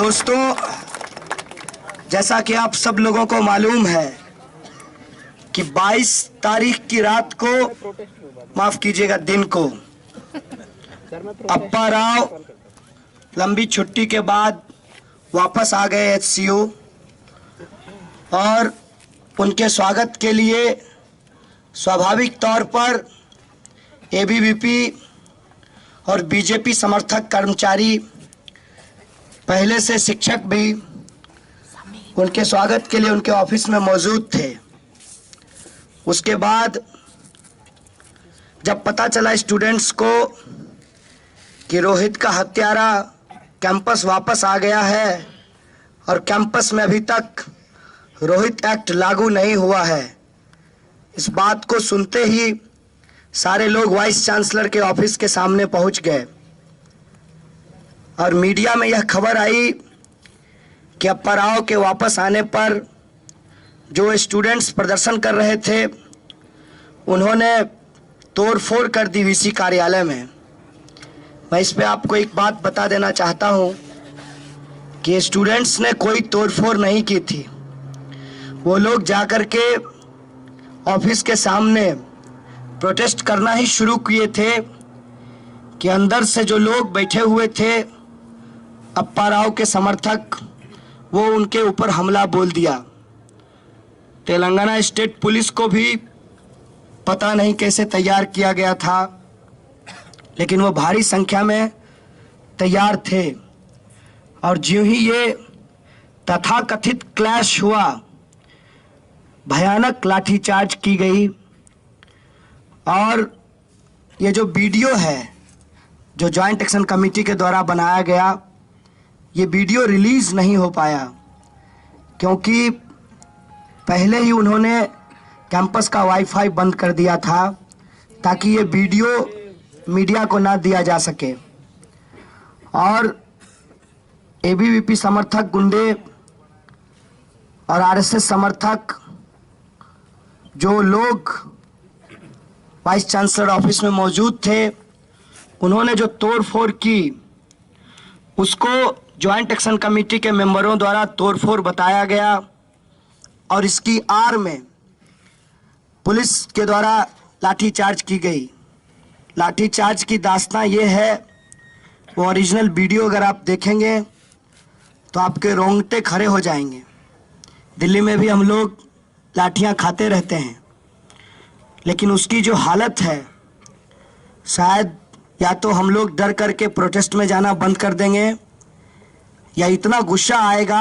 दोस्तों, जैसा कि आप सब लोगों को मालूम है कि 22 तारीख की रात को, माफ कीजिएगा दिन को, अप्पा राव लंबी छुट्टी के बाद वापस आ गए एचसीयू और उनके स्वागत के लिए स्वाभाविक तौर पर एबीवीपी और बीजेपी समर्थक कर्मचारी, पहले से शिक्षक भी उनके स्वागत के लिए उनके ऑफिस में मौजूद थे। उसके बाद जब पता चला स्टूडेंट्स को कि रोहित का हत्यारा कैंपस वापस आ गया है और कैंपस में अभी तक रोहित एक्ट लागू नहीं हुआ है, इस बात को सुनते ही सारे लोग वाइस चांसलर के ऑफिस के सामने पहुंच गए और मीडिया में यह खबर आई कि अप्पा राव के वापस आने पर जो स्टूडेंट्स प्रदर्शन कर रहे थे उन्होंने तोड़फोड़ कर दी वीसी कार्यालय में। मैं इस पे आपको एक बात बता देना चाहता हूं कि स्टूडेंट्स ने कोई तोड़फोड़ नहीं की थी। वो लोग जाकर के ऑफिस के सामने प्रोटेस्ट करना ही शुरू किए थे कि अंदर से जो लोग बैठे हुए थे अप्पा राव के समर्थक, वो उनके ऊपर हमला बोल दिया। तेलंगाना स्टेट पुलिस को भी पता नहीं कैसे तैयार किया गया था, लेकिन वो भारी संख्या में तैयार थे और ज्यों ही ये तथाकथित क्लैश हुआ, भयानक लाठीचार्ज की गई और ये जो वीडियो है जो जॉइंट एक्शन कमेटी के द्वारा बनाया गया, ये वीडियो रिलीज नहीं हो पाया क्योंकि पहले ही उन्होंने कैंपस का वाईफाई बंद कर दिया था ताकि ये वीडियो मीडिया को ना दिया जा सके। और एबीवीपी समर्थक गुंडे और आरएसएस समर्थक जो लोग वाइस चांसलर ऑफिस में मौजूद थे, उन्होंने जो तोड़फोड़ की उसको जॉइंट एक्शन कमेटी के मेंबरों द्वारा तोड़फोड़ बताया गया और इसकी आड़ में पुलिस के द्वारा लाठीचार्ज की गई। लाठीचार्ज की दास्तां ये है, वो ओरिजिनल वीडियो अगर आप देखेंगे तो आपके रोंगटे खड़े हो जाएंगे। दिल्ली में भी हम लोग लाठियां खाते रहते हैं, लेकिन उसकी जो हालत है, शायद या तो हम लोग डर करके प्रोटेस्ट में जाना बंद कर देंगे या इतना गुस्सा आएगा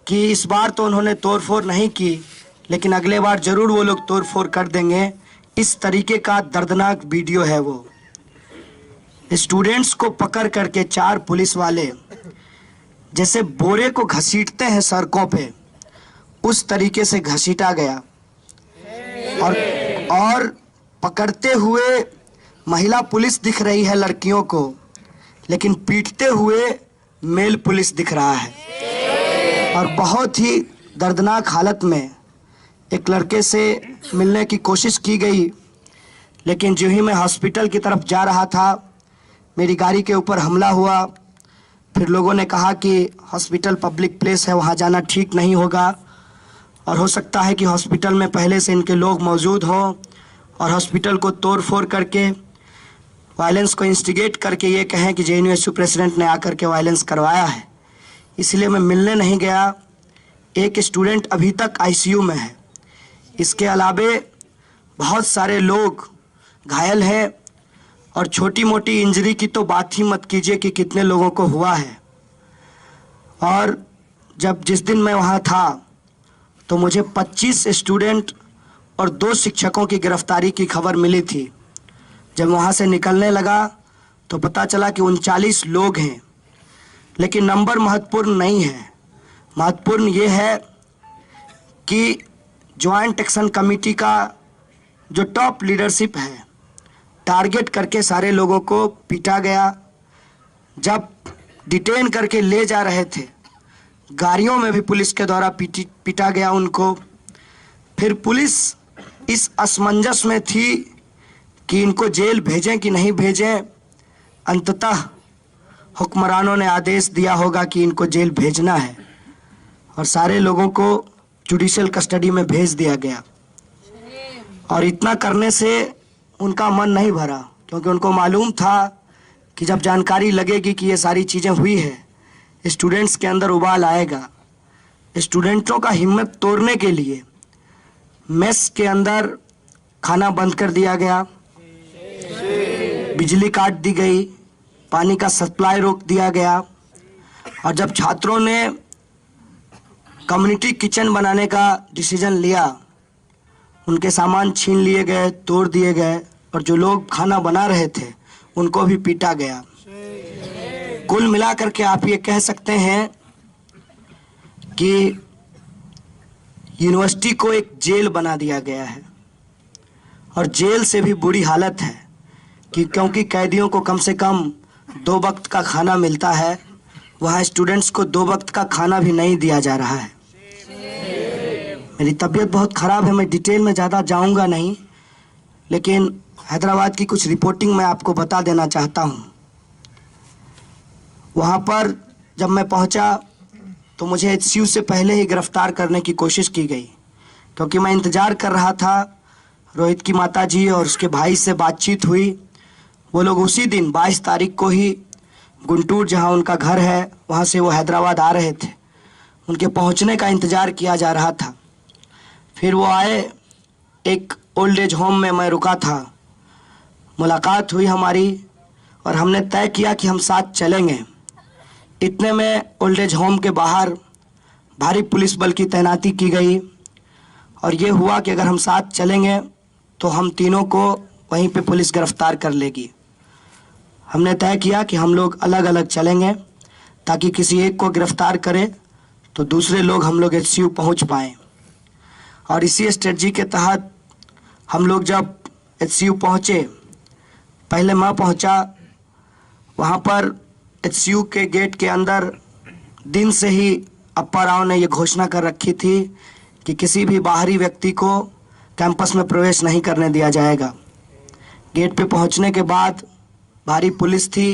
कि इस बार तो उन्होंने तोड़फोड़ नहीं की, लेकिन अगले बार जरूर वो लोग तोड़फोड़ कर देंगे। इस तरीके का दर्दनाक वीडियो है। वो स्टूडेंट्स को पकड़ करके 4 पुलिस वाले जैसे बोरे को घसीटते हैं सड़कों पे, उस तरीके से घसीटा गया और पकड़ते हुए महिला पुलिस दिख रही है लड़कियों को, लेकिन पीटते हुए मेल पुलिस दिख रहा है। और बहुत ही दर्दनाक हालत में एक लड़के से मिलने की कोशिश की गई, लेकिन जो ही मैं हॉस्पिटल की तरफ जा रहा था, मेरी गाड़ी के ऊपर हमला हुआ। फिर लोगों ने कहा कि हॉस्पिटल पब्लिक प्लेस है, वहाँ जाना ठीक नहीं होगा और हो सकता है कि हॉस्पिटल में पहले से इनके लोग मौजूद हों और हॉस्पिटल को तोड़फोड़ करके वायलेंस को इंस्टिगेट करके ये कहें कि जेएनयू प्रेसिडेंट ने आकर के वायलेंस करवाया है। इसलिए मैं मिलने नहीं गया। एक स्टूडेंट अभी तक आईसीयू में है। इसके अलावे बहुत सारे लोग घायल हैं और छोटी मोटी इंजरी की तो बात ही मत कीजिए कि कितने लोगों को हुआ है। और जब जिस दिन मैं वहाँ था तो मुझे 25 स्टूडेंट और 2 शिक्षकों की गिरफ्तारी की खबर मिली थी। जब वहाँ से निकलने लगा तो पता चला कि 39 लोग हैं, लेकिन नंबर महत्वपूर्ण नहीं है। महत्वपूर्ण ये है कि जॉइंट एक्शन कमेटी का जो टॉप लीडरशिप है, टारगेट करके सारे लोगों को पीटा गया। जब डिटेन करके ले जा रहे थे, गाड़ियों में भी पुलिस के द्वारा पीटा गया उनको। फिर पुलिस इस असमंजस में थी कि इनको जेल भेजें कि नहीं भेजें। अंततः हुक्मरानों ने आदेश दिया होगा कि इनको जेल भेजना है, और सारे लोगों को जुडिशियल कस्टडी में भेज दिया गया। और इतना करने से उनका मन नहीं भरा, क्योंकि उनको मालूम था कि जब जानकारी लगेगी कि ये सारी चीज़ें हुई है, स्टूडेंट्स के अंदर उबाल आएगा। स्टूडेंटों का हिम्मत तोड़ने के लिए मेस के अंदर खाना बंद कर दिया गया, बिजली काट दी गई, पानी का सप्लाई रोक दिया गया। और जब छात्रों ने कम्युनिटी किचन बनाने का डिसीजन लिया, उनके सामान छीन लिए गए, तोड़ दिए गए, और जो लोग खाना बना रहे थे उनको भी पीटा गया। कुल मिलाकर के आप ये कह सकते हैं कि यूनिवर्सिटी को एक जेल बना दिया गया है। और जेल से भी बुरी हालत है कि क्योंकि कैदियों को कम से कम 2 वक्त का खाना मिलता है, वहाँ स्टूडेंट्स को 2 वक्त का खाना भी नहीं दिया जा रहा है। मेरी तबीयत बहुत ख़राब है, मैं डिटेल में ज़्यादा जाऊंगा नहीं, लेकिन हैदराबाद की कुछ रिपोर्टिंग मैं आपको बता देना चाहता हूँ। वहाँ पर जब मैं पहुँचा तो मुझे एचसीयू से पहले ही गिरफ्तार करने की कोशिश की गई, क्योंकि मैं इंतज़ार कर रहा था। रोहित की माताजी और उसके भाई से बातचीत हुई। वो लोग उसी दिन 22 तारीख को ही गुंटूर, जहाँ उनका घर है, वहाँ से वो हैदराबाद आ रहे थे। उनके पहुँचने का इंतज़ार किया जा रहा था। फिर वो आए, एक ओल्ड एज होम में मैं रुका था। मुलाकात हुई हमारी और हमने तय किया कि हम साथ चलेंगे। इतने में ओल्ड एज होम के बाहर भारी पुलिस बल की तैनाती की गई, और ये हुआ कि अगर हम साथ चलेंगे तो हम तीनों को वहीं पे पुलिस गिरफ्तार कर लेगी। हमने तय किया कि हम लोग अलग अलग चलेंगे, ताकि किसी एक को गिरफ्तार करें तो दूसरे लोग हम लोग एचसीयू पहुंच पाएँ। और इसी स्ट्रेटजी के तहत हम लोग जब एचसीयू पहुँचे, पहले मैं पहुँचा। वहाँ पर एचसीयू के गेट के अंदर दिन से ही अप्पा राव ने ये घोषणा कर रखी थी कि किसी भी बाहरी व्यक्ति को कैंपस में प्रवेश नहीं करने दिया जाएगा। गेट पे पहुंचने के बाद भारी पुलिस थी,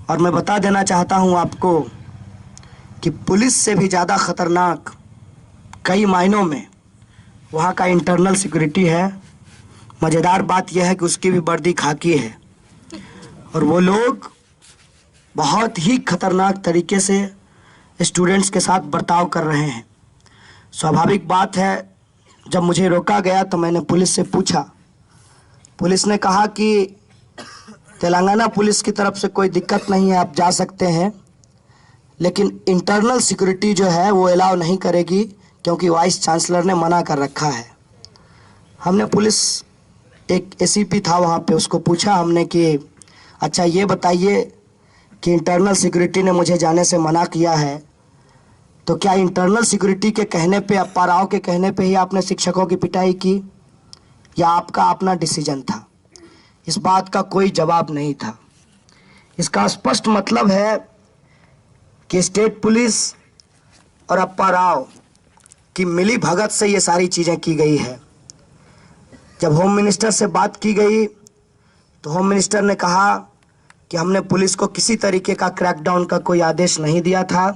और मैं बता देना चाहता हूं आपको कि पुलिस से भी ज़्यादा ख़तरनाक कई मायनों में वहाँ का इंटरनल सिक्योरिटी है। मज़ेदार बात यह है कि उसकी भी वर्दी खाकी है, और वो लोग बहुत ही खतरनाक तरीके से स्टूडेंट्स के साथ बर्ताव कर रहे हैं। स्वाभाविक बात है, जब मुझे रोका गया तो मैंने पुलिस से पूछा। पुलिस ने कहा कि तेलंगाना पुलिस की तरफ से कोई दिक्कत नहीं है, आप जा सकते हैं, लेकिन इंटरनल सिक्योरिटी जो है वो अलाउ नहीं करेगी, क्योंकि वाइस चांसलर ने मना कर रखा है। हमने पुलिस, एक एसीपी था वहाँ पे, उसको पूछा हमने कि अच्छा ये बताइए कि इंटरनल सिक्योरिटी ने मुझे जाने से मना किया है, तो क्या इंटरनल सिक्योरिटी के कहने पे, अप्पा राव के कहने पे ही आपने शिक्षकों की पिटाई की, या आपका अपना डिसीजन था? इस बात का कोई जवाब नहीं था। इसका स्पष्ट मतलब है कि स्टेट पुलिस और अप्पा राव की मिली भगत से ये सारी चीज़ें की गई है। जब होम मिनिस्टर से बात की गई तो होम मिनिस्टर ने कहा कि हमने पुलिस को किसी तरीके का क्रैकडाउन का कोई आदेश नहीं दिया था।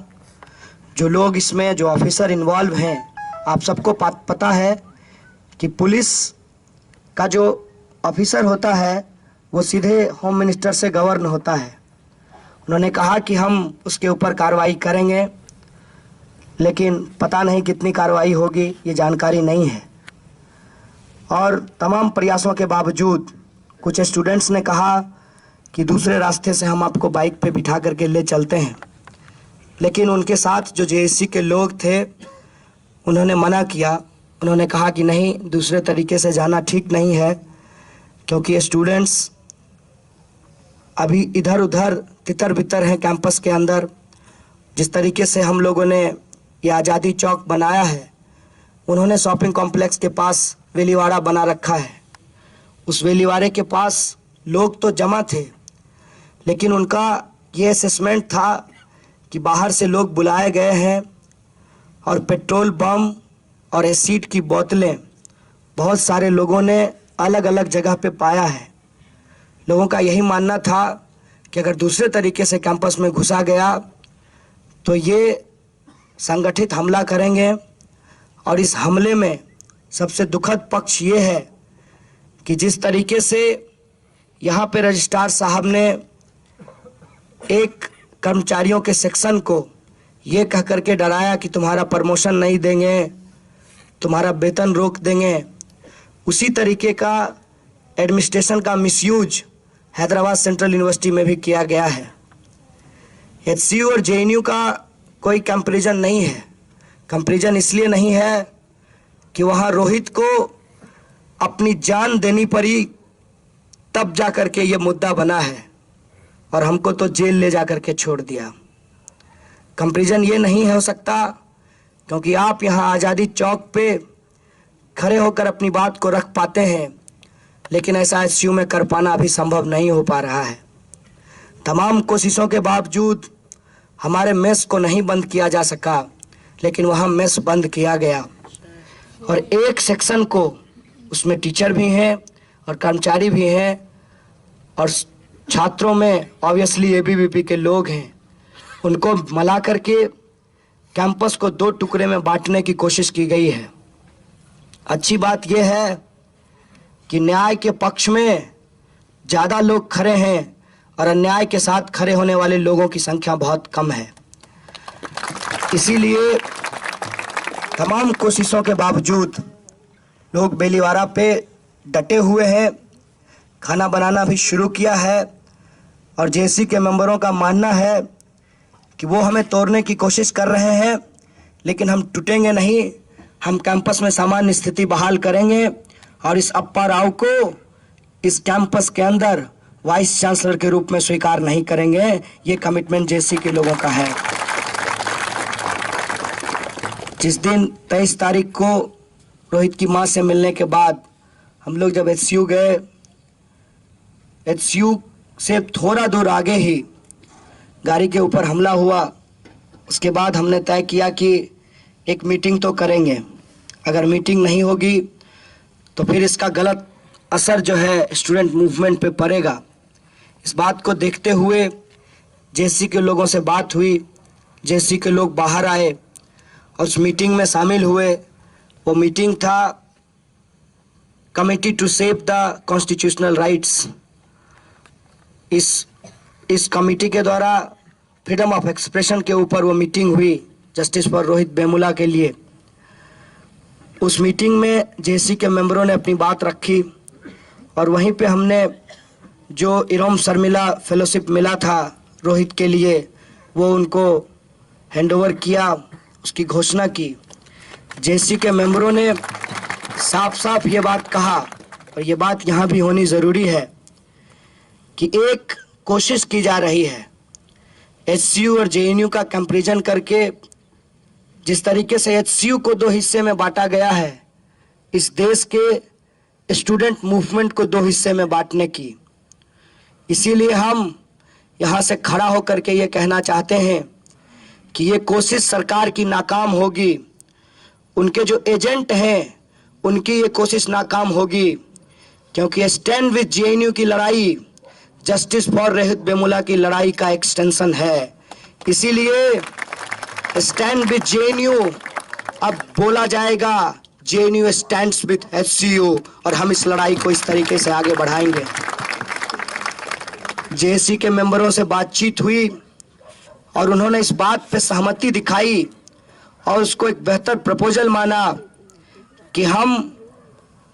जो लोग इसमें, जो ऑफिसर इन्वॉल्व हैं, आप सबको पता है कि पुलिस का जो ऑफिसर होता है वो सीधे होम मिनिस्टर से गवर्न होता है। उन्होंने कहा कि हम उसके ऊपर कार्रवाई करेंगे, लेकिन पता नहीं कितनी कार्रवाई होगी, ये जानकारी नहीं है। और तमाम प्रयासों के बावजूद कुछ स्टूडेंट्स ने कहा कि दूसरे रास्ते से हम आपको बाइक पे बिठा करके ले चलते हैं, लेकिन उनके साथ जो जेएससी के लोग थे उन्होंने मना किया। उन्होंने कहा कि नहीं, दूसरे तरीके से जाना ठीक नहीं है, क्योंकि स्टूडेंट्स अभी इधर उधर तितर बितर हैं कैंपस के अंदर। जिस तरीके से हम लोगों ने ये आज़ादी चौक बनाया है, उन्होंने शॉपिंग कॉम्प्लेक्स के पास वेलीवाड़ा बना रखा है। उस वेलीवाड़े के पास लोग तो जमा थे, लेकिन उनका ये असेसमेंट था कि बाहर से लोग बुलाए गए हैं, और पेट्रोल बम और एसिड की बोतलें बहुत सारे लोगों ने अलग अलग जगह पे पाया है। लोगों का यही मानना था कि अगर दूसरे तरीके से कैंपस में घुसा गया तो ये संगठित हमला करेंगे। और इस हमले में सबसे दुखद पक्ष ये है कि जिस तरीके से यहाँ पे रजिस्ट्रार साहब ने एक कर्मचारियों के सेक्शन को ये कह करके डराया कि तुम्हारा प्रमोशन नहीं देंगे, तुम्हारा वेतन रोक देंगे, उसी तरीके का एडमिनिस्ट्रेशन का मिसयूज हैदराबाद सेंट्रल यूनिवर्सिटी में भी किया गया है। एचसीयू और जेएनयू का कोई कंपैरिजन नहीं है। कंपैरिजन इसलिए नहीं है कि वहाँ रोहित को अपनी जान देनी पड़ी, तब जा कर के ये मुद्दा बना है, और हमको तो जेल ले जा कर के छोड़ दिया। कंपैरिजन ये नहीं हो सकता क्योंकि आप यहाँ आज़ादी चौक पे खड़े होकर अपनी बात को रख पाते हैं, लेकिन ऐसा एचसीयू में कर पाना अभी संभव नहीं हो पा रहा है। तमाम कोशिशों के बावजूद हमारे मेस को नहीं बंद किया जा सका, लेकिन वहाँ मेस बंद किया गया और एक सेक्शन को, उसमें टीचर भी हैं और कर्मचारी भी हैं और छात्रों में ऑब्वियसली एबीवीपी के लोग हैं, उनको मिला करके कैंपस को दो टुकड़े में बांटने की कोशिश की गई है। अच्छी बात यह है कि न्याय के पक्ष में ज़्यादा लोग खड़े हैं और अन्याय के साथ खड़े होने वाले लोगों की संख्या बहुत कम है। इसीलिए तमाम कोशिशों के बावजूद लोग बेलीवारा पे डटे हुए हैं। खाना बनाना भी शुरू किया है और जेसी के मेंबरों का मानना है कि वो हमें तोड़ने की कोशिश कर रहे हैं, लेकिन हम टूटेंगे नहीं। हम कैंपस में सामान्य स्थिति बहाल करेंगे और इस अप्पा राव को इस कैंपस के अंदर वाइस चांसलर के रूप में स्वीकार नहीं करेंगे। ये कमिटमेंट जेसी के लोगों का है। जिस दिन 23 तारीख को रोहित की मां से मिलने के बाद हम लोग जब एचसीयू गए, एचसीयू से थोड़ा दूर आगे ही गाड़ी के ऊपर हमला हुआ। उसके बाद हमने तय किया कि एक मीटिंग तो करेंगे, अगर मीटिंग नहीं होगी तो फिर इसका गलत असर जो है स्टूडेंट मूवमेंट पे पड़ेगा। इस बात को देखते हुए जेसी के लोगों से बात हुई, जेसी के लोग बाहर आए और उस मीटिंग में शामिल हुए। वो मीटिंग था committee to save the constitutional rights. इस कमेटी के द्वारा फ्रीडम ऑफ एक्सप्रेशन के ऊपर वो मीटिंग हुई जस्टिस फॉर रोहित वेमुला के लिए। उस मीटिंग में जेसी के मेंबरों ने अपनी बात रखी और वहीं पे हमने जो इरोम शर्मिला फेलोशिप मिला था रोहित के लिए, वो उनको हैंडओवर किया, उसकी घोषणा की। जेसी के मेंबरों ने साफ साफ ये बात कहा, और ये बात यहाँ भी होनी ज़रूरी है, कि एक कोशिश की जा रही है एचसीयू और जेएनयू का कंपैरिजन करके। जिस तरीके से एचसीयू को दो हिस्से में बांटा गया है, इस देश के स्टूडेंट मूवमेंट को दो हिस्से में बांटने की। इसीलिए हम यहाँ से खड़ा होकर के ये कहना चाहते हैं कि ये कोशिश सरकार की नाकाम होगी। उनके जो एजेंट हैं उनकी ये कोशिश नाकाम होगी, क्योंकि स्टैंड विद जेएनयू की लड़ाई जस्टिस फॉर रोहित वेमुला की लड़ाई का एक्सटेंशन है। इसीलिए स्टैंड विद जेएनयू अब बोला जाएगा जेएनयू स्टैंड्स विद एचसीयू, और हम इस लड़ाई को इस तरीके से आगे बढ़ाएंगे। जेएसी के मेंबरों से बातचीत हुई और उन्होंने इस बात पे सहमति दिखाई और उसको एक बेहतर प्रपोजल माना कि हम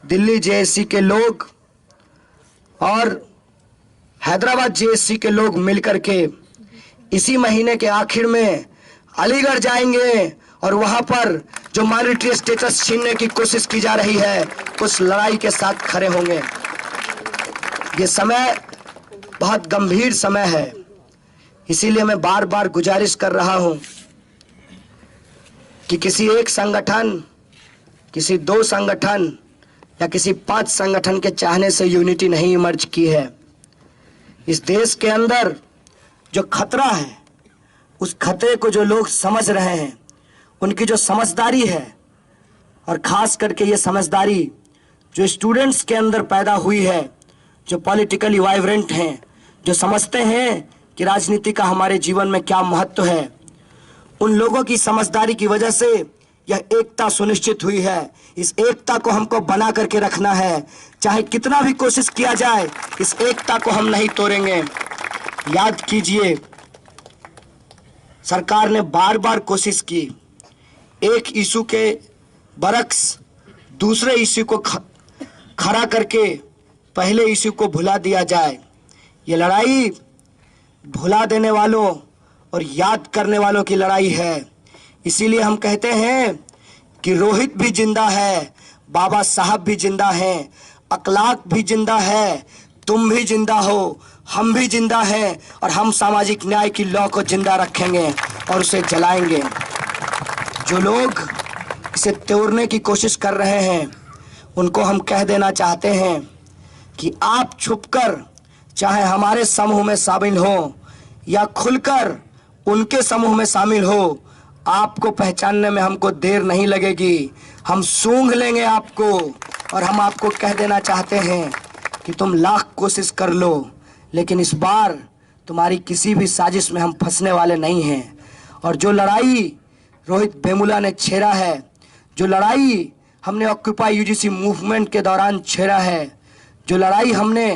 दिल्ली जेएसी के लोग और हैदराबाद जेएसी के लोग मिलकर के इसी महीने के आखिर में अलीगढ़ जाएंगे और वहां पर जो माइनॉरिटी स्टेटस छीनने की कोशिश की जा रही है उस लड़ाई के साथ खड़े होंगे। ये समय बहुत गंभीर समय है, इसीलिए मैं बार बार गुजारिश कर रहा हूं कि किसी एक संगठन, किसी दो संगठन या किसी 5 संगठन के चाहने से यूनिटी नहीं इमर्ज की है। इस देश के अंदर जो खतरा है, उस खतरे को जो लोग समझ रहे हैं, उनकी जो समझदारी है, और ख़ास करके ये समझदारी जो स्टूडेंट्स के अंदर पैदा हुई है, जो पॉलिटिकली वाइब्रेंट हैं, जो समझते हैं कि राजनीति का हमारे जीवन में क्या महत्व है, उन लोगों की समझदारी की वजह से यह एकता सुनिश्चित हुई है। इस एकता को हमको बना करके रखना है, चाहे कितना भी कोशिश किया जाए, इस एकता को हम नहीं तोड़ेंगे। याद कीजिए, सरकार ने बार बार कोशिश की एक इशू के बरक्स दूसरे इशू को खड़ा करके पहले इशू को भुला दिया जाए। ये लड़ाई भुला देने वालों और याद करने वालों की लड़ाई है। इसीलिए हम कहते हैं कि रोहित भी जिंदा है, बाबा साहब भी जिंदा हैं, अखलाक भी जिंदा है, तुम भी जिंदा हो, हम भी जिंदा हैं, और हम सामाजिक न्याय की लौ को जिंदा रखेंगे और उसे जलाएंगे। जो लोग इसे तोड़ने की कोशिश कर रहे हैं, उनको हम कह देना चाहते हैं कि आप छुपकर चाहे हमारे समूह में शामिल हो या खुलकर उनके समूह में शामिल हो, आपको पहचानने में हमको देर नहीं लगेगी। हम सूंघ लेंगे आपको, और हम आपको कह देना चाहते हैं कि तुम लाख कोशिश कर लो, लेकिन इस बार तुम्हारी किसी भी साजिश में हम फंसने वाले नहीं हैं। और जो लड़ाई रोहित वेमुला ने छेड़ा है, जो लड़ाई हमने ऑक्यूपाई यूजीसी मूवमेंट के दौरान छेड़ा है, जो लड़ाई हमने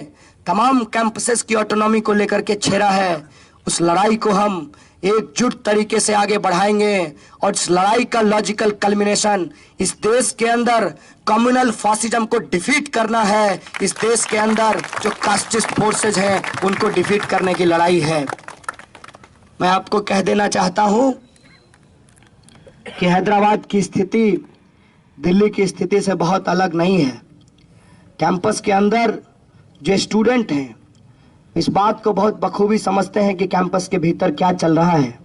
तमाम कैंपसेस की ऑटोनॉमी को लेकर के छेड़ा है, उस लड़ाई को हम एकजुट तरीके से आगे बढ़ाएंगे। और इस लड़ाई का लॉजिकल कल्मिनेशन इस देश के अंदर कम्युनल फासिज्म को डिफीट करना है। इस देश के अंदर जो कास्टिस्ट फोर्सेज हैं, उनको डिफीट करने की लड़ाई है। मैं आपको कह देना चाहता हूं कि हैदराबाद की स्थिति दिल्ली की स्थिति से बहुत अलग नहीं है। कैंपस के अंदर जो स्टूडेंट हैं, इस बात को बहुत बखूबी समझते हैं कि कैंपस के भीतर क्या चल रहा है,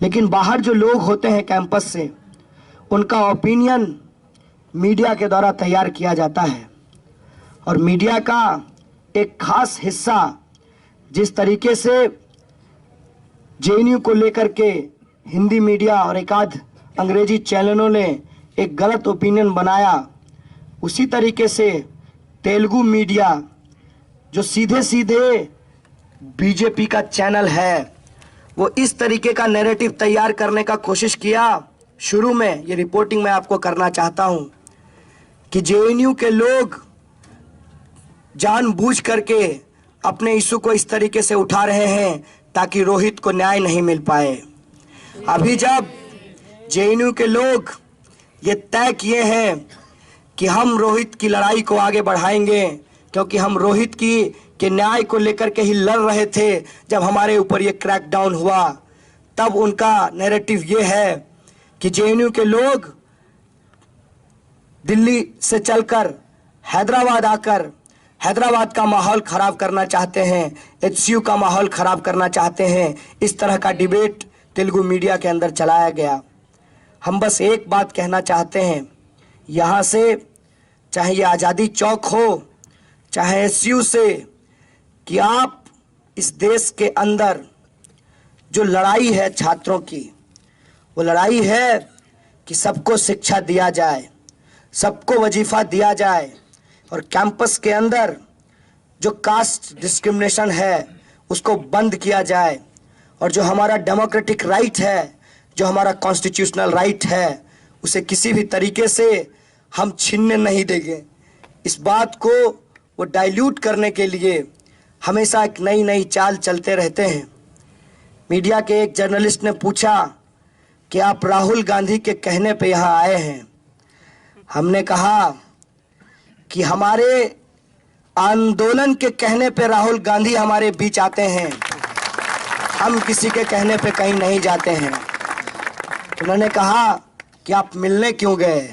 लेकिन बाहर जो लोग होते हैं कैंपस से, उनका ओपिनियन मीडिया के द्वारा तैयार किया जाता है। और मीडिया का एक खास हिस्सा जिस तरीके से जेएनयू को लेकर के हिंदी मीडिया और एक आध अंग्रेजी चैनलों ने एक गलत ओपिनियन बनाया, उसी तरीके से तेलुगु मीडिया जो सीधे सीधे बीजेपी का चैनल है, वो इस तरीके का नैरेटिव तैयार करने का कोशिश किया। शुरू में ये रिपोर्टिंग मैं आपको करना चाहता हूं कि जेएनयू के लोग जानबूझ करके अपने इशू को इस तरीके से उठा रहे हैं ताकि रोहित को न्याय नहीं मिल पाए। अभी जब जेएनयू के लोग ये तय किए हैं कि हम रोहित की लड़ाई को आगे बढ़ाएंगे, क्योंकि हम रोहित के न्याय को लेकर के ही लड़ रहे थे जब हमारे ऊपर ये क्रैकडाउन हुआ, तब उनका नैरेटिव ये है कि जेएनयू के लोग दिल्ली से चलकर हैदराबाद आकर हैदराबाद का माहौल खराब करना चाहते हैं, एचसीयू का माहौल खराब करना चाहते हैं। इस तरह का डिबेट तेलुगु मीडिया के अंदर चलाया गया। हम बस एक बात कहना चाहते हैं, यहाँ से चाहे ये आज़ादी चौक हो, चाहे एचसीयू से, कि आप इस देश के अंदर जो लड़ाई है छात्रों की, वो लड़ाई है कि सबको शिक्षा दिया जाए, सबको वजीफा दिया जाए, और कैंपस के अंदर जो कास्ट डिस्क्रिमिनेशन है उसको बंद किया जाए, और जो हमारा डेमोक्रेटिक राइट है, जो हमारा कॉन्स्टिट्यूशनल राइट है, उसे किसी भी तरीके से हम छीनने नहीं देंगे। इस बात को वो डाइल्यूट करने के लिए हमेशा एक नई नई चाल चलते रहते हैं। मीडिया के एक जर्नलिस्ट ने पूछा कि आप राहुल गांधी के कहने पे यहाँ आए हैं। हमने कहा कि हमारे आंदोलन के कहने पे राहुल गांधी हमारे बीच आते हैं, हम किसी के कहने पे कहीं नहीं जाते हैं। उन्होंने कहा कि आप मिलने क्यों गए?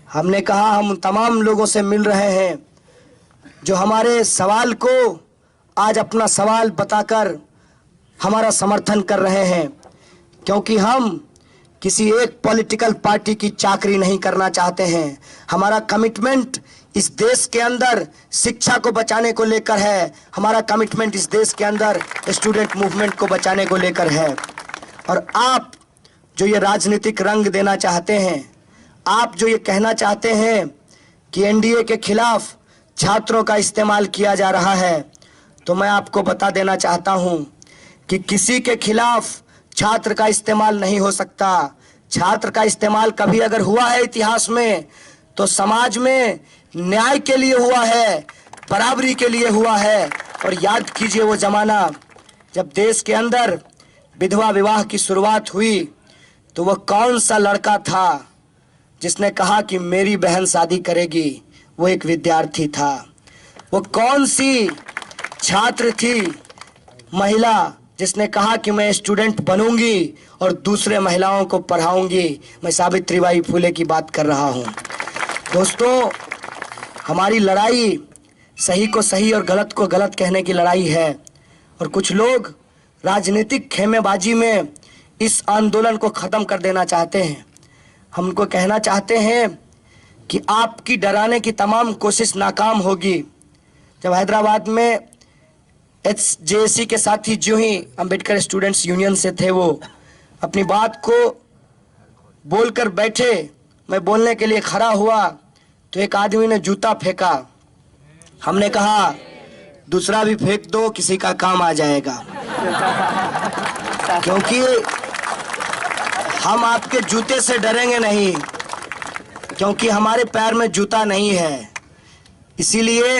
हमने कहा हम तमाम लोगों से मिल रहे हैं जो हमारे सवाल को आज अपना सवाल बताकर हमारा समर्थन कर रहे हैं, क्योंकि हम किसी एक पॉलिटिकल पार्टी की चाकरी नहीं करना चाहते हैं। हमारा कमिटमेंट इस देश के अंदर शिक्षा को बचाने को लेकर है, हमारा कमिटमेंट इस देश के अंदर स्टूडेंट मूवमेंट को बचाने को लेकर है। और आप जो ये राजनीतिक रंग देना चाहते हैं, आप जो ये कहना चाहते हैं कि एनडीए के खिलाफ छात्रों का इस्तेमाल किया जा रहा है, तो मैं आपको बता देना चाहता हूं कि किसी के खिलाफ छात्र का इस्तेमाल नहीं हो सकता। छात्र का इस्तेमाल कभी अगर हुआ है इतिहास में तो समाज में न्याय के लिए हुआ है, बराबरी के लिए हुआ है। और याद कीजिए वो जमाना जब देश के अंदर विधवा विवाह की शुरुआत हुई, तो वह कौन सा लड़का था जिसने कहा कि मेरी बहन शादी करेगी? वो एक विद्यार्थी था। वो कौन सी छात्र थी, महिला, जिसने कहा कि मैं स्टूडेंट बनूंगी और दूसरे महिलाओं को पढ़ाऊंगी? मैं सावित्रीबाई फुले की बात कर रहा हूं। दोस्तों, हमारी लड़ाई सही को सही और गलत को गलत कहने की लड़ाई है, और कुछ लोग राजनीतिक खेमेबाजी में इस आंदोलन को ख़त्म कर देना चाहते हैं। हम उनको कहना चाहते हैं कि आपकी डराने की तमाम कोशिश नाकाम होगी। जब हैदराबाद में जेएसी के साथी जो ही अंबेडकर स्टूडेंट्स यूनियन से थे, वो अपनी बात को बोलकर बैठे, मैं बोलने के लिए खड़ा हुआ तो एक आदमी ने जूता फेंका। हमने कहा दूसरा भी फेंक दो, किसी का काम आ जाएगा, क्योंकि हम आपके जूते से डरेंगे नहीं, क्योंकि हमारे पैर में जूता नहीं है। इसीलिए,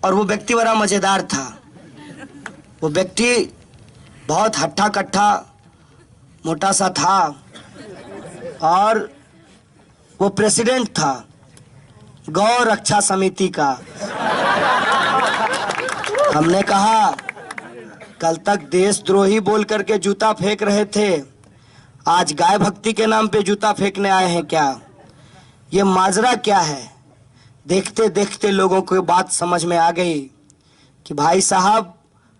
और वो व्यक्ति बड़ा मजेदार था। वो व्यक्ति बहुत हट्टा कट्टा मोटा सा था और वो प्रेसिडेंट था गौ रक्षा समिति का। हमने कहा कल तक देशद्रोही बोल करके जूता फेंक रहे थे, आज गाय भक्ति के नाम पे जूता फेंकने आए हैं क्या? ये माजरा क्या है? देखते देखते लोगों को बात समझ में आ गई कि भाई साहब,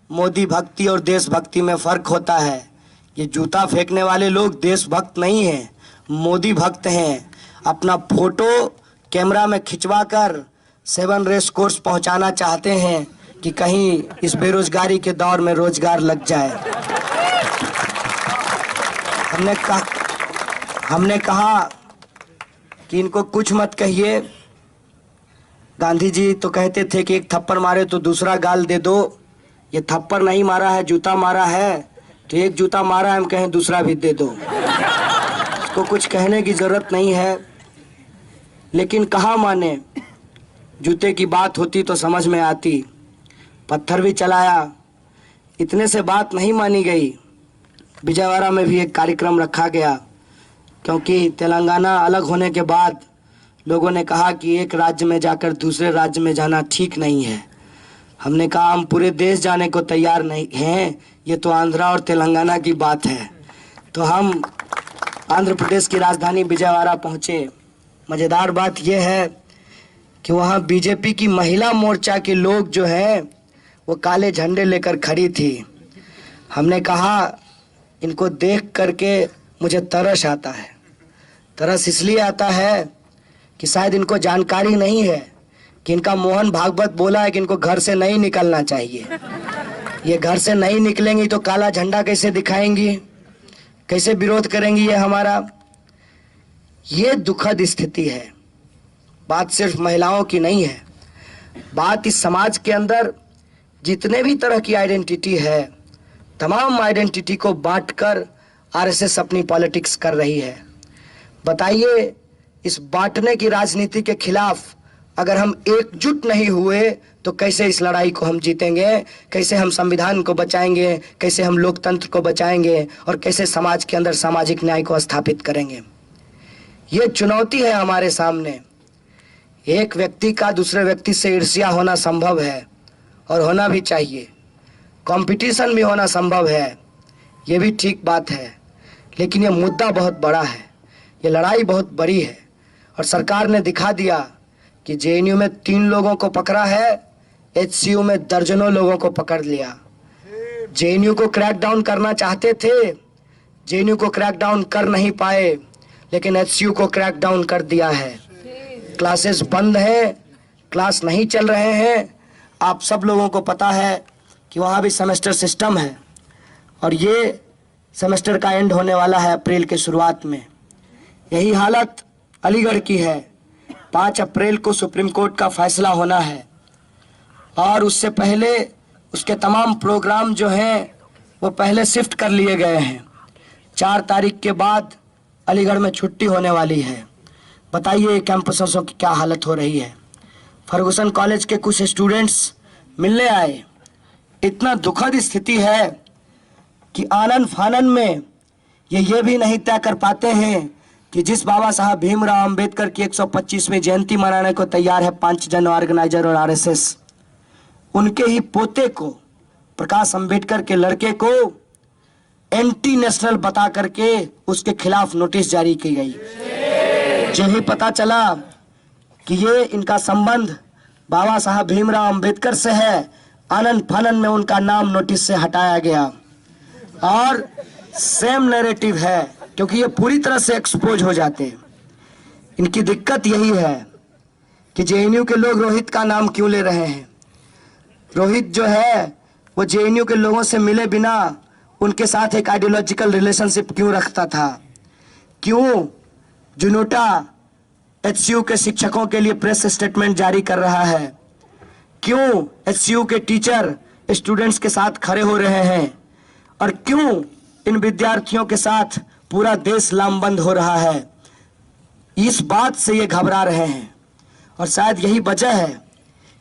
मोदी भक्ति और देशभक्ति में फर्क होता है। ये जूता फेंकने वाले लोग देशभक्त नहीं हैं, मोदी भक्त हैं। अपना फोटो कैमरा में खिंचवाकर 7 रेस कोर्स पहुंचाना चाहते हैं कि कहीं इस बेरोजगारी के दौर में रोजगार लग जाए। हमने कहा कि इनको कुछ मत कहिए। गांधी जी तो कहते थे कि एक थप्पड़ मारे तो दूसरा गाल दे दो। ये थप्पड़ नहीं मारा है, जूता मारा है, तो एक जूता मारा है, हम कहें दूसरा भी दे दो। इसको कुछ कहने की जरूरत नहीं है, लेकिन कहाँ माने। जूते की बात होती तो समझ में आती। पत्थर भी चलाया, इतने से बात नहीं मानी गई। विजयवाड़ा में भी एक कार्यक्रम रखा गया, क्योंकि तेलंगाना अलग होने के बाद लोगों ने कहा कि एक राज्य में जाकर दूसरे राज्य में जाना ठीक नहीं है। हमने कहा हम पूरे देश जाने को तैयार नहीं हैं, ये तो आंध्रा और तेलंगाना की बात है। तो हम आंध्र प्रदेश की राजधानी विजयवाड़ा पहुँचे। मज़ेदार बात यह है कि वहाँ बीजेपी की महिला मोर्चा के लोग जो हैं वो काले झंडे लेकर खड़ी थी। हमने कहा इनको देख करके मुझे तरस आता है। तरस इसलिए आता है कि शायद इनको जानकारी नहीं है कि इनका मोहन भागवत बोला है कि इनको घर से नहीं निकलना चाहिए। ये घर से नहीं निकलेंगी तो काला झंडा कैसे दिखाएंगी, कैसे विरोध करेंगी ये हमारा। ये दुखद स्थिति है। बात सिर्फ महिलाओं की नहीं है, बात इस समाज के अंदर जितने भी तरह की आइडेंटिटी है, तमाम आइडेंटिटी को बांटकर आरएसएस अपनी पॉलिटिक्स कर रही है। बताइए, इस बांटने की राजनीति के खिलाफ अगर हम एकजुट नहीं हुए तो कैसे इस लड़ाई को हम जीतेंगे? कैसे हम संविधान को बचाएंगे? कैसे हम लोकतंत्र को बचाएंगे? और कैसे समाज के अंदर सामाजिक न्याय को स्थापित करेंगे? ये चुनौती है हमारे सामने। एक व्यक्ति का दूसरे व्यक्ति से ईर्ष्या होना संभव है और होना भी चाहिए, कंपटीशन भी होना संभव है, ये भी ठीक बात है। लेकिन ये मुद्दा बहुत बड़ा है, ये लड़ाई बहुत बड़ी है। और सरकार ने दिखा दिया कि जेएनयू में 3 लोगों को पकड़ा है, एचसीयू में दर्जनों लोगों को पकड़ लिया। जेएनयू को क्रैकडाउन करना चाहते थे, जेएनयू को क्रैकडाउन कर नहीं पाए, लेकिन एचसीयू को क्रैकडाउन कर दिया है। क्लासेस बंद हैं, क्लास नहीं चल रहे हैं। आप सब लोगों को पता है कि वहाँ भी सेमेस्टर सिस्टम है और ये सेमेस्टर का एंड होने वाला है अप्रैल के शुरुआत में। यही हालत अलीगढ़ की है। 5 अप्रैल को सुप्रीम कोर्ट का फैसला होना है और उससे पहले उसके तमाम प्रोग्राम जो हैं वो पहले शिफ्ट कर लिए गए हैं। 4 तारीख के बाद अलीगढ़ में छुट्टी होने वाली है। बताइए कैंपसों की क्या हालत हो रही है। फर्गुसन कॉलेज के कुछ स्टूडेंट्स मिलने आए। इतना दुखद स्थिति है कि आनन फानन में ये भी नहीं तय कर पाते हैं कि जिस बाबा साहब भीमराव अंबेडकर की 125वीं जयंती मनाने को तैयार है 5 जन ऑर्गेनाइजर और आरएसएस, उनके ही पोते को, प्रकाश अंबेडकर के लड़के को एंटी नेशनल बता करके उसके खिलाफ नोटिस जारी की गई। जब ही पता चला कि ये इनका संबंध बाबा साहब भीमराव अंबेडकर से है, आनन फानन में उनका नाम नोटिस से हटाया गया। और सेम नैरेटिव है, क्योंकि ये पूरी तरह से एक्सपोज हो जाते हैं। इनकी दिक्कत यही है कि जेएनयू के लोग रोहित का नाम क्यों ले रहे हैं। रोहित जो है वो जेएनयू के लोगों से मिले बिना उनके साथ एक आइडियोलॉजिकल रिलेशनशिप क्यों रखता था। क्यों जुनोटा एचसीयू के शिक्षकों के लिए प्रेस स्टेटमेंट जारी कर रहा है। क्यों एचसीयू के टीचर स्टूडेंट्स के साथ खड़े हो रहे हैं। और क्यों इन विद्यार्थियों के साथ पूरा देश लामबंद हो रहा है। इस बात से ये घबरा रहे हैं। और शायद यही वजह है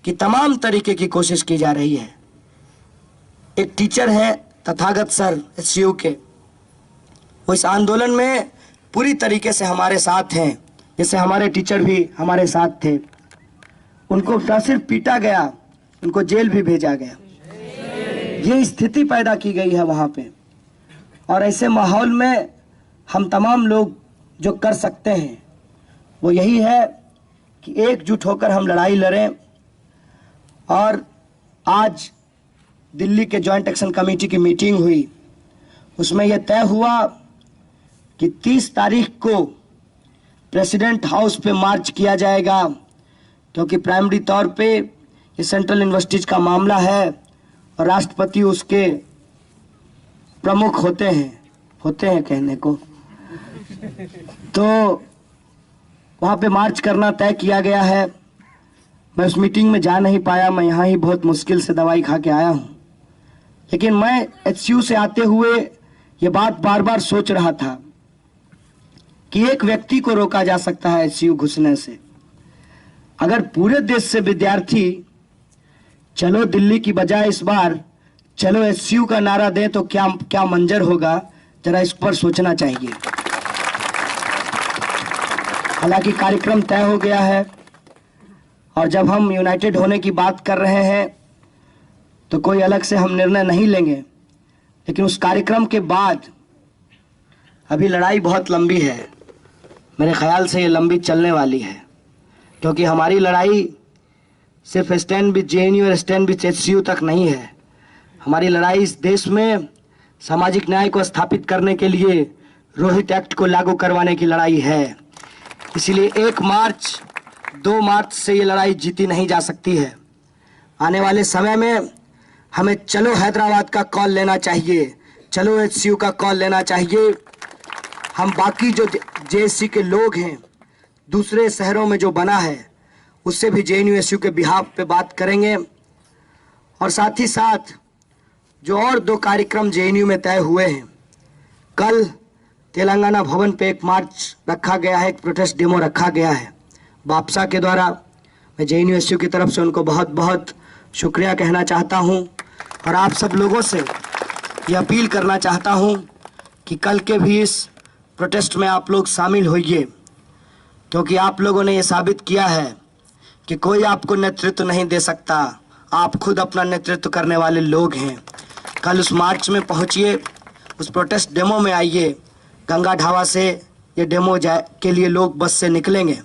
कि तमाम तरीके की कोशिश की जा रही है। एक टीचर है तथागत सर एचसीयू के, वो इस आंदोलन में पूरी तरीके से हमारे साथ हैं, जैसे हमारे टीचर भी हमारे साथ थे। उनको न सिर्फ पीटा गया, उनको जेल भी भेजा गया। ये स्थिति पैदा की गई है वहाँ पे। और ऐसे माहौल में हम तमाम लोग जो कर सकते हैं वो यही है कि एकजुट होकर हम लड़ाई लड़ें। और आज दिल्ली के जॉइंट एक्शन कमेटी की मीटिंग हुई, उसमें यह तय हुआ कि 30 तारीख को प्रेसिडेंट हाउस पे मार्च किया जाएगा, क्योंकि प्राइमरी तौर पे ये सेंट्रल यूनिवर्सिटीज का मामला है और राष्ट्रपति उसके प्रमुख होते हैं कहने को। तो वहाँ पे मार्च करना तय किया गया है। मैं उस मीटिंग में जा नहीं पाया, मैं यहाँ ही बहुत मुश्किल से दवाई खा के आया हूँ। लेकिन मैं एचसीयू से आते हुए ये बात बार बार सोच रहा था कि एक व्यक्ति को रोका जा सकता है एचसीयू घुसने से। अगर पूरे देश से विद्यार्थी चलो दिल्ली की बजाय इस बार चलो एचसीयू का नारा दें तो क्या क्या मंजर होगा, जरा इस पर सोचना चाहिए। हालांकि कार्यक्रम तय हो गया है और जब हम यूनाइटेड होने की बात कर रहे हैं तो कोई अलग से हम निर्णय नहीं लेंगे। लेकिन उस कार्यक्रम के बाद अभी लड़ाई बहुत लंबी है। मेरे ख्याल से ये लंबी चलने वाली है, क्योंकि हमारी लड़ाई सिर्फ स्टैंड विद जेएनयू और स्टैंड विद एचसीयू तक नहीं है। हमारी लड़ाई इस देश में सामाजिक न्याय को स्थापित करने के लिए रोहित एक्ट को लागू करवाने की लड़ाई है। इसीलिए 1 मार्च 2 मार्च से ये लड़ाई जीती नहीं जा सकती है। आने वाले समय में हमें चलो हैदराबाद का कॉल लेना चाहिए, चलो एचसीयू का कॉल लेना चाहिए। हम बाकी जो जेएससी के लोग हैं, दूसरे शहरों में जो बना है, उससे भी जेएनयू एचसीयू के बिहाफ पे बात करेंगे। और साथ ही साथ जो और 2 कार्यक्रम जेएनयू में तय हुए हैं, कल तेलंगाना भवन पे एक मार्च रखा गया है, एक प्रोटेस्ट डेमो रखा गया है बापसा के द्वारा। मैं जेएनयू एचसीयू की तरफ से उनको बहुत बहुत शुक्रिया कहना चाहता हूं। और आप सब लोगों से ये अपील करना चाहता हूं कि कल के भी इस प्रोटेस्ट में आप लोग शामिल होइए, क्योंकि आप लोगों ने ये साबित किया है कि कोई आपको नेतृत्व नहीं दे सकता, आप खुद अपना नेतृत्व करने वाले लोग हैं। कल उस मार्च में पहुंचिए, उस प्रोटेस्ट डेमो में आइए। गंगा ढाबा से ये डेमो के लिए लोग बस से निकलेंगे।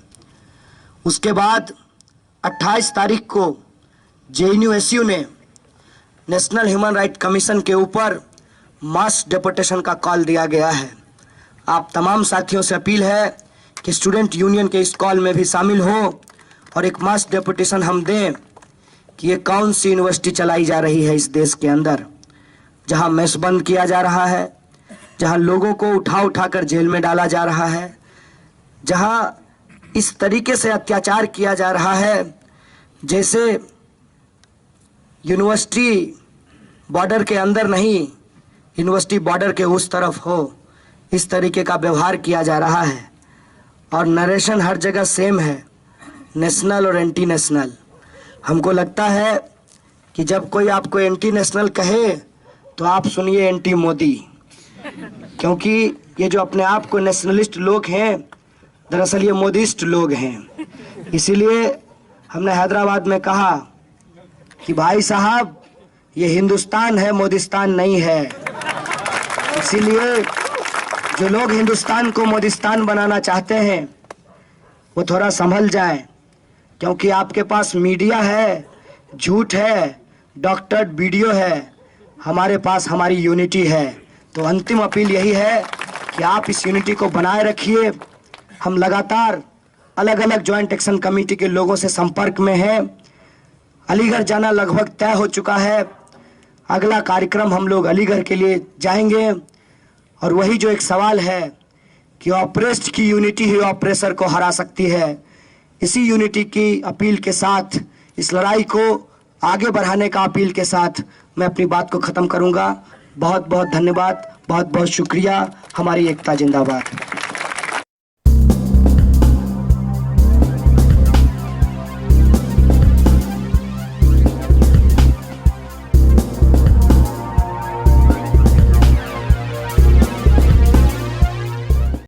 उसके बाद 28 तारीख को जेएनयू एचसीयू ने नेशनल ह्यूमन राइट कमीशन के ऊपर मास डेपुटेशन का कॉल दिया गया है। आप तमाम साथियों से अपील है कि स्टूडेंट यूनियन के इस कॉल में भी शामिल हो और एक मास डेपुटेशन हम दें कि ये कौन सी यूनिवर्सिटी चलाई जा रही है इस देश के अंदर, जहां मेस बंद किया जा रहा है, जहां लोगों को उठा कर जेल में डाला जा रहा है, जहां इस तरीके से अत्याचार किया जा रहा है जैसे यूनिवर्सिटी बॉर्डर के अंदर नहीं, यूनिवर्सिटी बॉर्डर के उस तरफ हो, इस तरीके का व्यवहार किया जा रहा है। और नरेशन हर जगह सेम है, नेशनल और एंटी नेशनल। हमको लगता है कि जब कोई आपको एंटी नेशनल कहे तो आप सुनिए एंटी मोदी, क्योंकि ये जो अपने आप को नेशनलिस्ट लोग हैं, दरअसल ये मोदिस्ट लोग हैं। इसीलिए हमने हैदराबाद में कहा कि भाई साहब, ये हिंदुस्तान है, मोदिस्तान नहीं है। इसीलिए जो लोग हिंदुस्तान को मोदिस्तान बनाना चाहते हैं वो थोड़ा संभल जाएं, क्योंकि आपके पास मीडिया है, झूठ है, डॉक्टर्ड वीडियो है, हमारे पास हमारी यूनिटी है। तो अंतिम अपील यही है कि आप इस यूनिटी को बनाए रखिए। हम लगातार अलग अलग जॉइंट एक्शन कमेटी के लोगों से संपर्क में हैं। अलीगढ़ जाना लगभग तय हो चुका है। अगला कार्यक्रम हम लोग अलीगढ़ के लिए जाएंगे। और वही जो एक सवाल है कि ऑप्रेस्ड की यूनिटी ही ऑप्रेसर को हरा सकती है, इसी यूनिटी की अपील के साथ, इस लड़ाई को आगे बढ़ाने का अपील के साथ मैं अपनी बात को ख़त्म करूंगा। बहुत बहुत धन्यवाद, बहुत बहुत शुक्रिया। हमारी एकता जिंदाबाद।